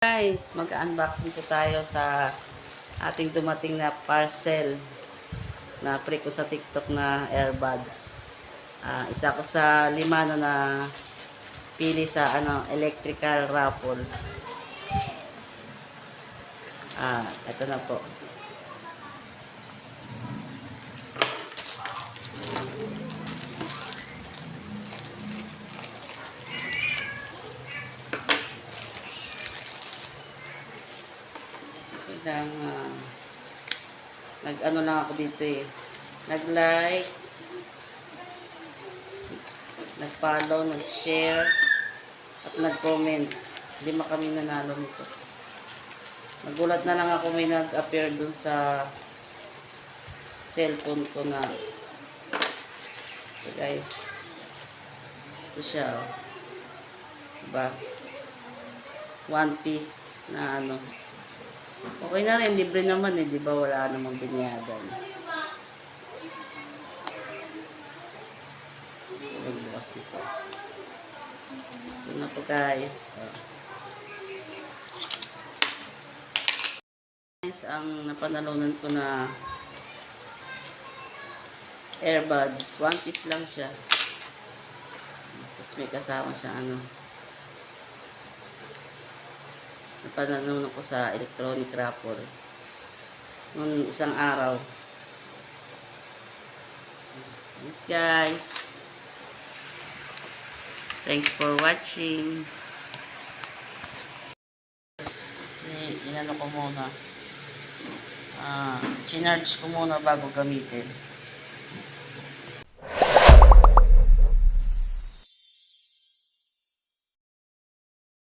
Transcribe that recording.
Guys, mag-unboxing po tayo sa ating dumating na parcel na pre ko sa TikTok na earbuds. Isa ko sa 5 na pili sa electrical raffle. Ito na po. Nag-ano lang ako dito nag-like, nag-follow, nag-share, at nag-comment. 5 kami nanalo nito. Nagulat na lang ako may nag-appear dun sa cellphone ko na ito guys. Ito siya diba? One piece na okay na rin, libre naman diba? Wala namang binyagan. Magbukas ito. Ito na po guys. Guys, ang napanalunan ko na earbuds. One piece lang siya. Tapos may kasama siya napanalunan ko sa electronic raffle noong isang araw. Thanks guys. Thanks for watching. Inano ko muna. Chinarge ko muna bago gamitin.